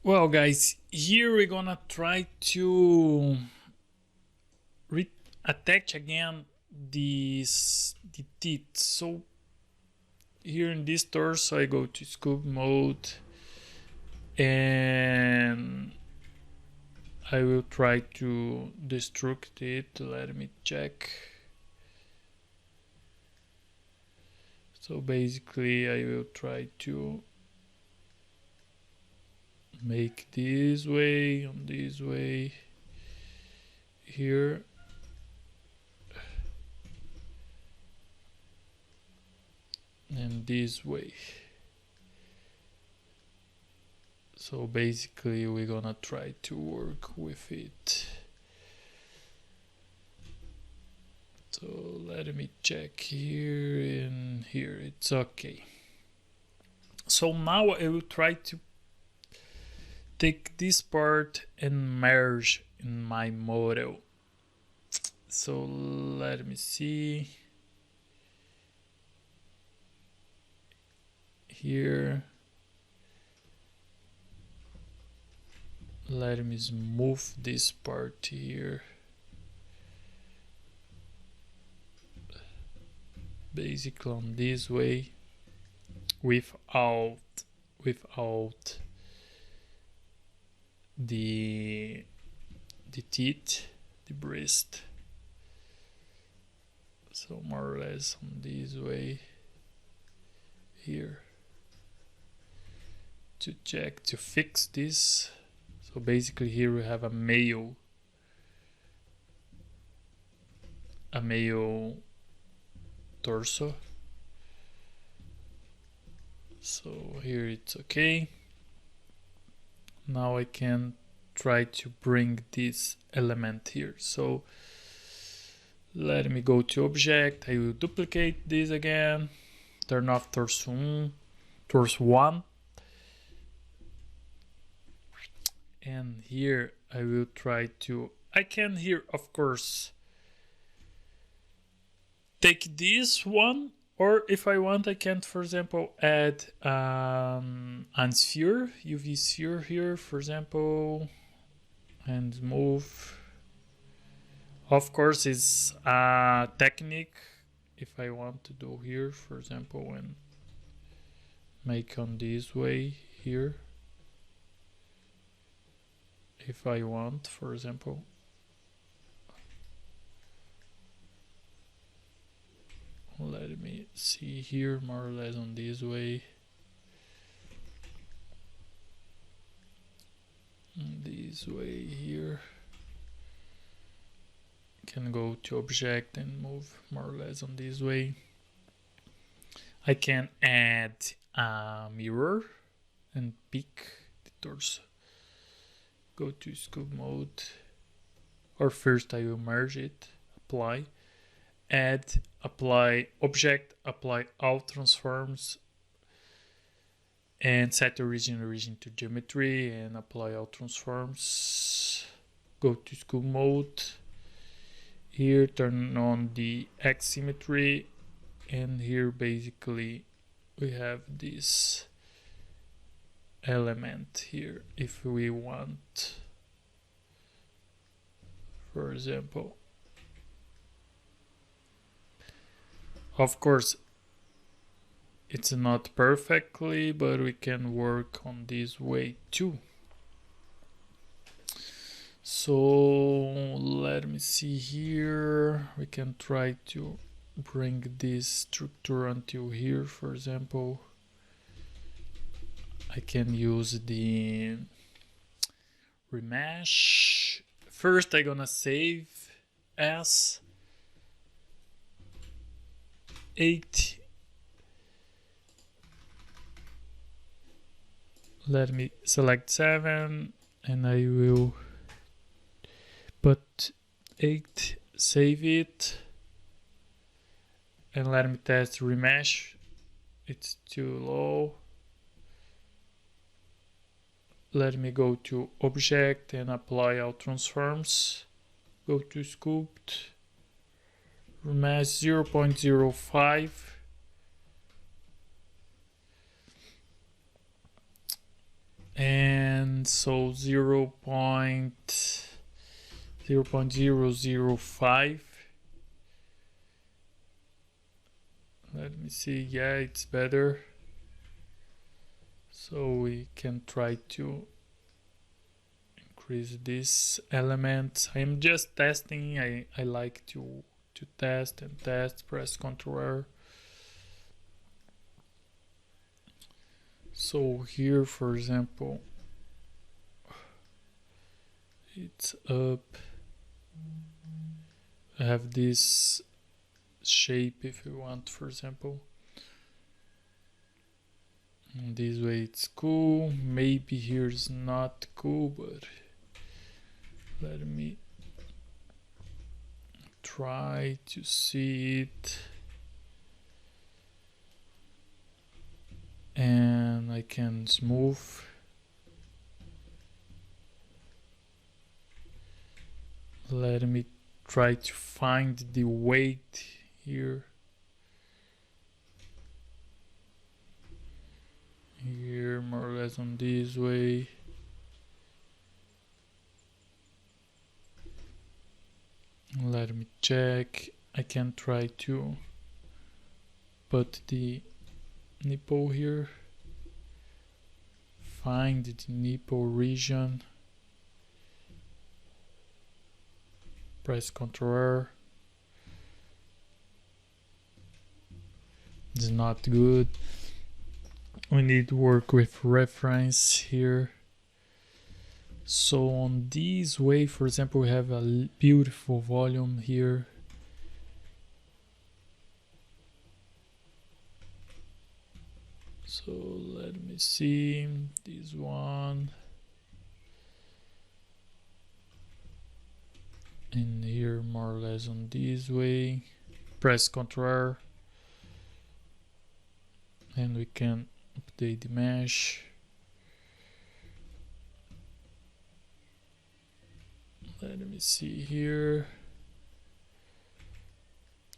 Well, guys, here we're gonna try to attach again the teeth. So here in this torso, I go to scoop mode, and I will try to destruct it. Let me check. So basically, I will try to make this way, on this way, here. And this way. So basically we're gonna try to work with it. So let me check here, and here it's okay. So now I will try to take this part and merge in my model. So let me see. Here. Let me move this part here. Basically on this way, without the teeth, the breast. So more or less on this way here, to check, to fix this. So basically here we have a male torso. So here it's okay. Now I can try to bring this element here. So let me go to object. I will duplicate this again, turn off torso 1, and here I will try to, I can here of course take this one, or if I want I can, for example, add a sphere, UV sphere here, for example, and move. Of course it's a technique if I want to do here, for example, and make on this way here, if I want, for example. Let me see here, more or less on this way. This way here. Can go to object and move more or less on this way. I can add a mirror and pick the torso. Go to scope mode, or first I will merge it, apply, add, apply object, apply all transforms, and set origin to geometry, and apply all transforms. Go to scope mode. Here turn on the X symmetry, and here basically we have this element here. If we want, for example, of course it's not perfectly, but we can work on this way too. So let me see here. We can try to bring this structure until here, for example. I can use the remesh. First I'm gonna save as 8. Let me select 7, and I will put 8, save it, and let me test remesh. It's too low. Let me go to object and apply all transforms. Go to sculpt, remesh 0.05. And and so 0.005. Let me see. Yeah, it's better. So we can try to increase this element. I'm just testing. I like to test and test. Press Ctrl R. So here, for example, it's up. I have this shape if you want, for example. And this way it's cool. Maybe here's not cool, but let me try to see it. And I can smooth. Let me try to find the weight here. Here, more or less on this way. Let me check. I can try to put the nipple here. Find the nipple region. Press Ctrl R. It's not good. We need to work with reference here. So on this way, for example, we have a beautiful volume here. So let me see this one. And here more or less on this way. Press Ctrl R. And we can update the mesh. Let me see here.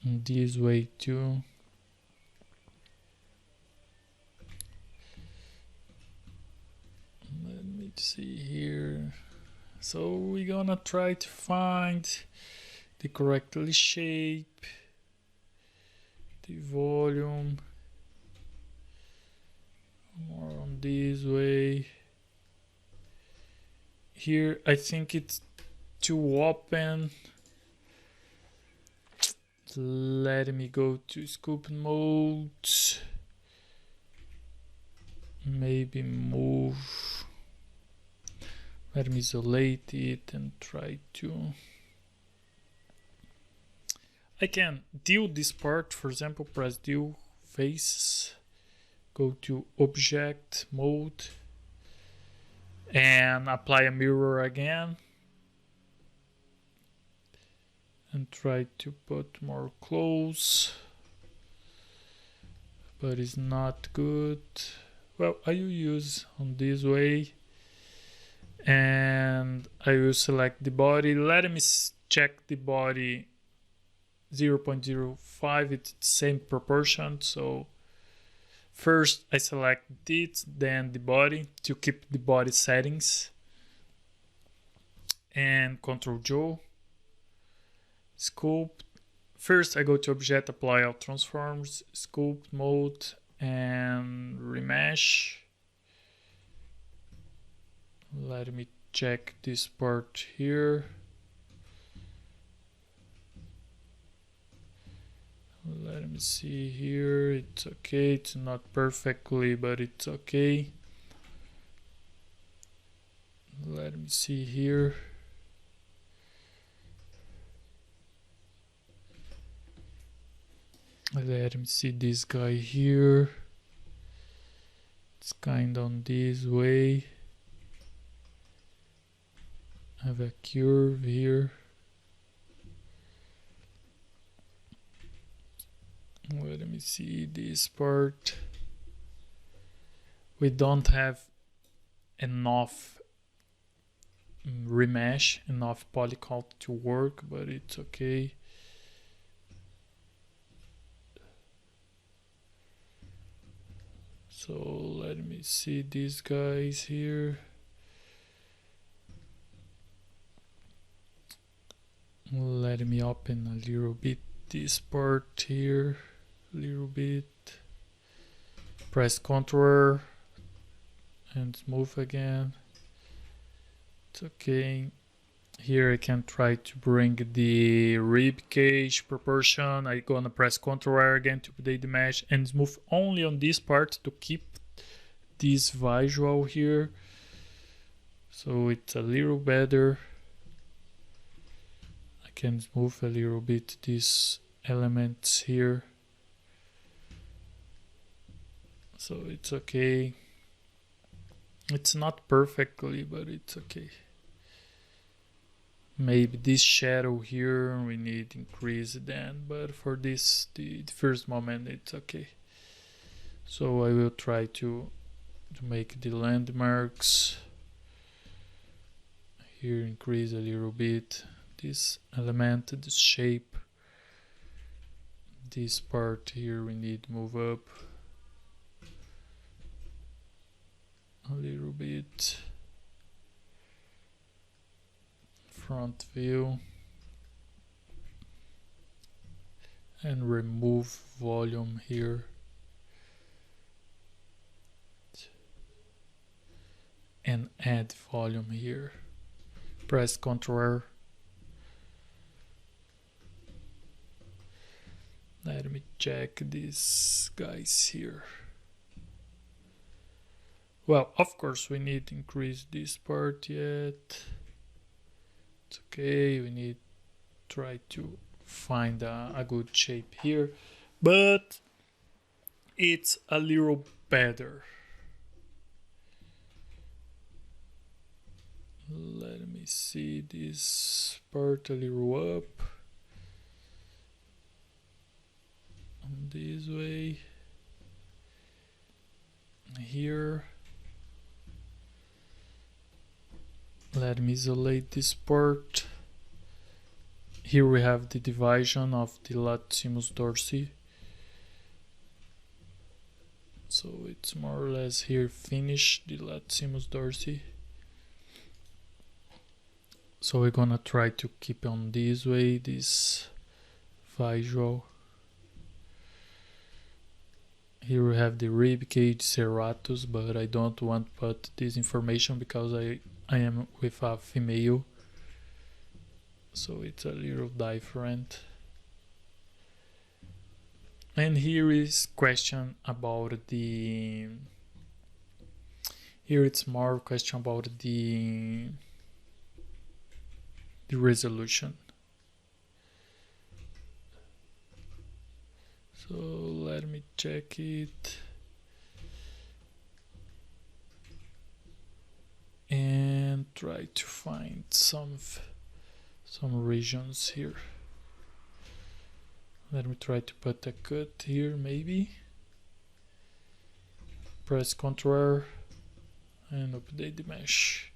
And this way too. Let me see here. So we're gonna try to find the correct shape, the volume, more on this way. Here I think it's too open. Let me go to scope mode. Maybe move. Let me isolate it and try to. I can deal this part, for example, press deal faces, go to object mode and apply a mirror again and try to put more close, but it's not good. Well, I will use on this way and I will select the body. Let me check the body 0.05, it's the same proportion. So first I select it, then the body to keep the body settings, and Ctrl J, scope. First I go to object, apply all transforms, scope mode and remesh. Let me check this part here. Let me see here. It's okay. It's not perfectly, but it's okay. Let me see here. Let me see this guy here. It's kind of on this way. I have a curve here. Let me see this part. We don't have enough remesh, enough polycount to work, but it's okay. So let me see these guys here. Let me open a little bit this part here, a little bit. Press Ctrl and move again. It's okay. Here I can try to bring the rib cage proportion. I'm gonna press Ctrl again to update the mesh and move only on this part to keep this visual here. So it's a little better. I can move a little bit these elements here. So it's okay. It's not perfectly, but it's okay. Maybe this shadow here we need to increase it then, but for this the first moment it's okay. So I will try to make the landmarks here, increase a little bit this element, this shape. This part here we need to move up a little bit. Front view and remove volume here and add volume here. Press Ctrl. Let me check these guys here. Well, of course we need to increase this part yet. It's okay, we need to try to find a good shape here, but it's a little better. Let me see this part a little up. This way. Here. Let me isolate this part. Here we have the division of the latissimus dorsi. So it's more or less here finish the latissimus dorsi. So we're gonna try to keep on this way, this visual. Here we have the rib cage serratus, but I don't want to put this information because I am with a female, so it's a little different. And here is question about the, here it's more question about the resolution. So let me check it. And try to find some regions here. Let me try to put a cut here maybe. Press Ctrl and update the mesh.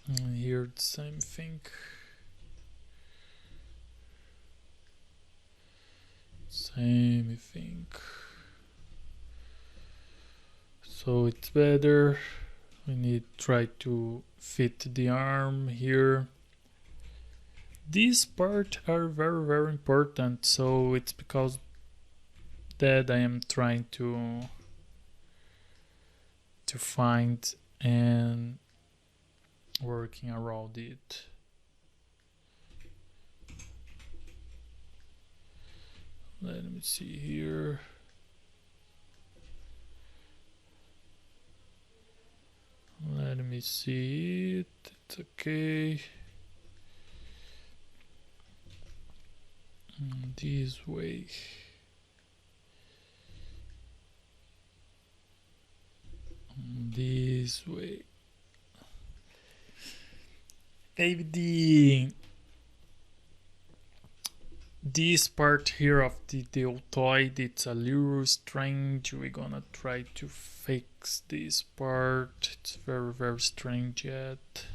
And here the same thing. Same thing. So it's better. We need to try to fit the arm here. These parts are very important, so it's because that I am trying to find and working around it. Let me see here. Let me see it. It's okay. This way. This way. Maybe this part here of the deltoid, it's a little strange. We're gonna try to fix this part. It's very strange yet.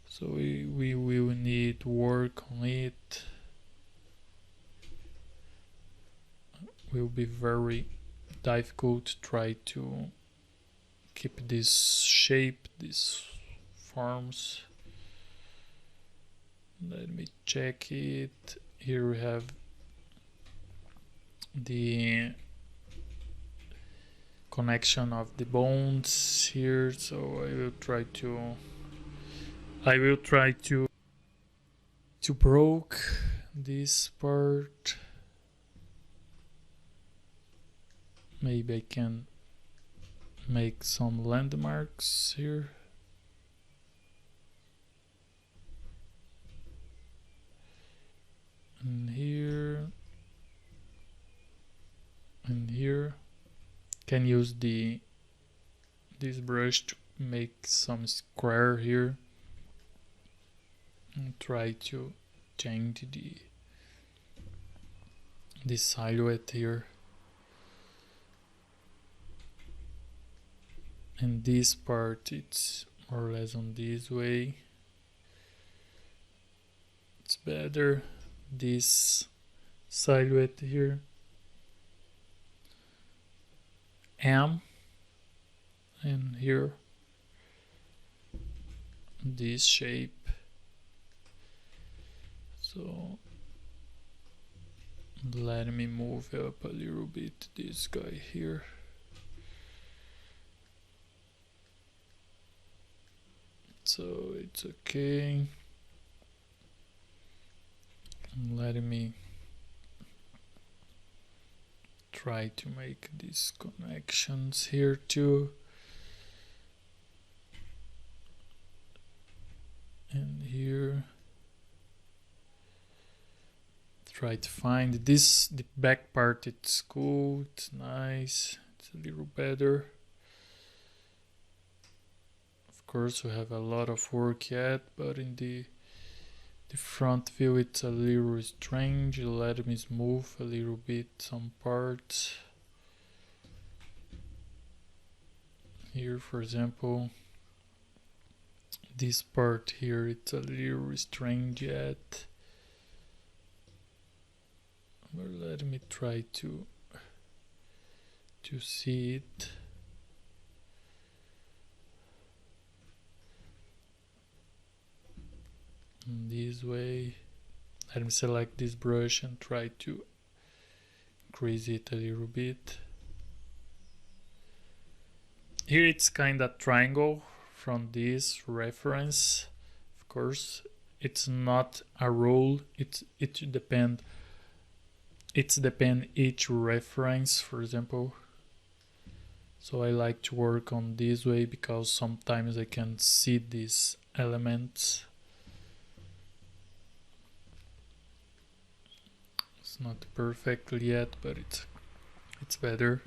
So we will need to work on it. Will be very difficult to try to keep this shape, these forms. Let me check it. Here we have the connection of the bones here, so I will try to broke this part. Maybe I can make some landmarks here. And here and here. Can use this brush to make some square here and try to change the silhouette here. And this part, it's more or less on this way. It's better. This silhouette here. M, and here this shape. So let me move up a little bit this guy here. So it's okay. Let me try to make these connections here too. And here. Try to find this, the back part, it's cool, it's nice, it's a little better. Of course we have a lot of work yet, but in the front view it's a little strange. Let me smooth a little bit some parts. Here for example, this part here, it's a little strange yet. But let me try to see it. In this way. Let me select this brush and try to increase it a little bit. Here it's kind of triangle from this reference. Of course, it's not a rule. It depends. It's depend each reference, for example. So I like to work on this way because sometimes I can see these elements. It's not perfect yet, but it's better.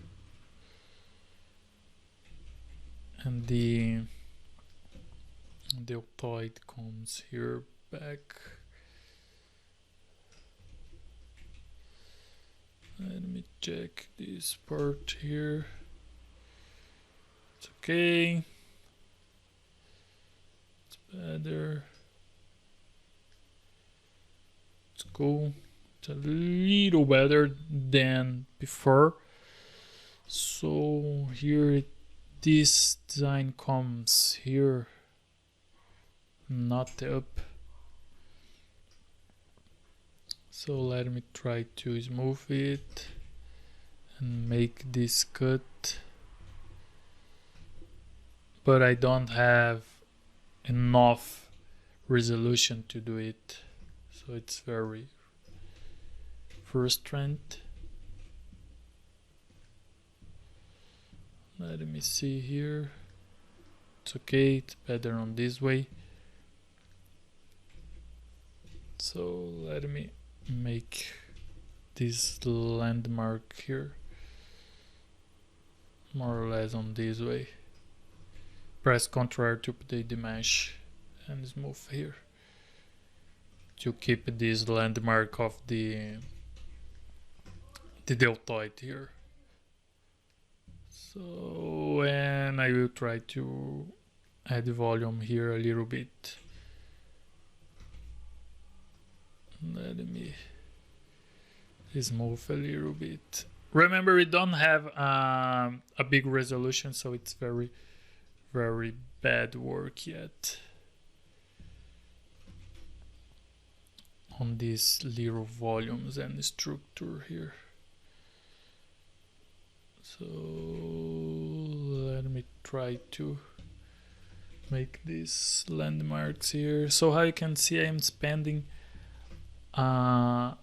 And the deltoid comes here back. Let me check this part here. It's okay. It's better. It's cool. It's a little better than before. So here this design comes here, not up. So let me try to smooth it and make this cut. But I don't have enough resolution to do it. So it's very frustrating. Let me see here. It's okay, it's better on this way. So let me make this landmark here more or less on this way. Press Ctrl to update the mesh and smooth here to keep this landmark of the deltoid here. So, and I will try to add volume here a little bit. Let me smooth a little bit. Remember, we don't have a big resolution, so it's very, very bad work yet. on these little volumes and structure here. So let me try to make these landmarks here. So how you can see, I'm spending a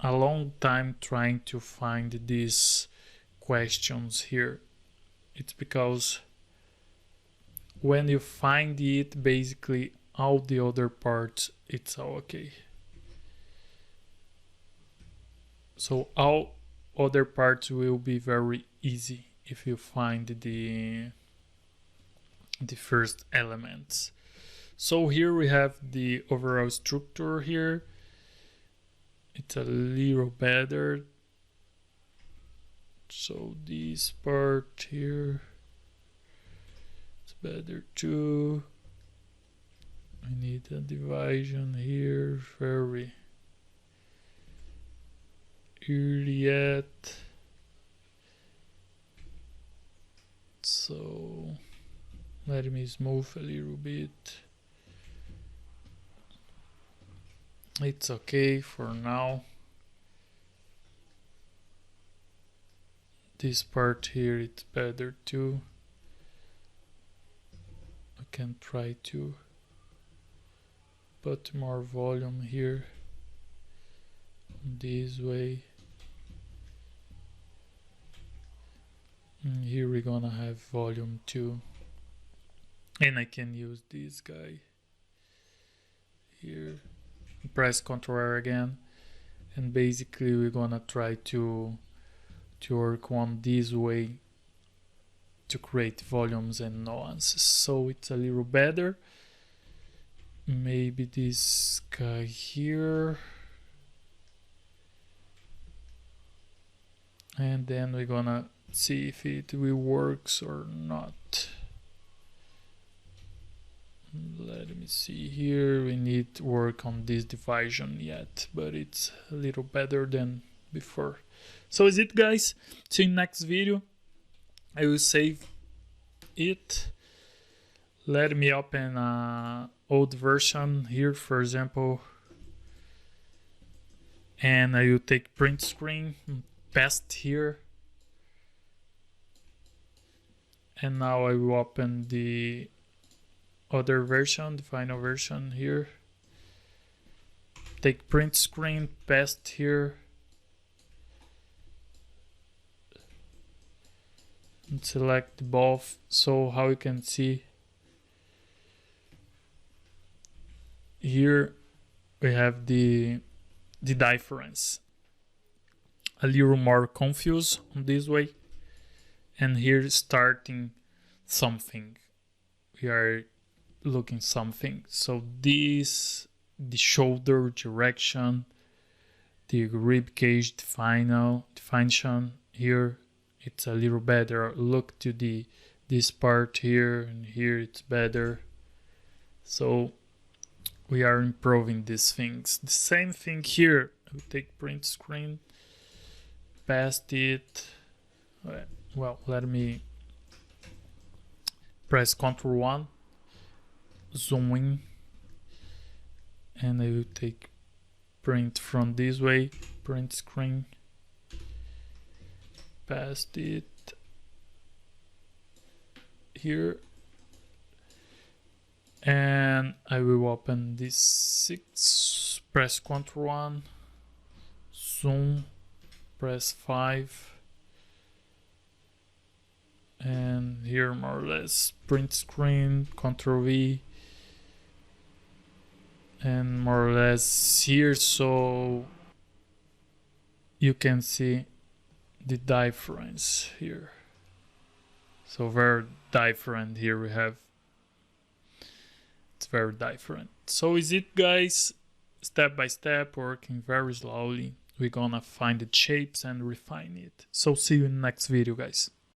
long time trying to find these questions here. It's because when you find it, basically all the other parts, it's all okay. So all other parts will be very easy if you find the first elements. So here we have the overall structure here. It's a little better. So this part here, it's better too. I need a division here, very early yet. So let me smooth a little bit. It's okay for now. This part here, it's better too. I can try to put more volume here this way. And here we're gonna have volume 2, and I can use this guy here. Press Ctrl R again, and basically we're gonna try to work on this way to create volumes and nuances, so it's a little better. Maybe this guy here, and then we're gonna see if it will works or not. Let me see here. We need to work on this division yet, but it's a little better than before. So is it, guys. See you in next video. I will save it. Let me open an old version here, for example, and I will take print screen, paste here, and now I will open the other version, the final version here. Take print screen, paste here, and select both. So how you can see here, we have the difference. A little more confused on this way, and here starting something. We are looking something. So this, the shoulder direction, the rib cage definition here, it's a little better. Look to this part here, and here it's better. So we are improving these things. The same thing here. We take print screen, paste it. Well, let me press Ctrl 1, zoom in, and I will take print from this way, print screen, paste it here, and I will open this 6, press Ctrl 1, zoom, press 5, and here more or less print screen, Ctrl V, and more or less here, so you can see the difference here. So very different here we have. It's very different. So is it, guys. Step by step, working very slowly. We're gonna find the shapes and refine it. So see you in the next video, guys.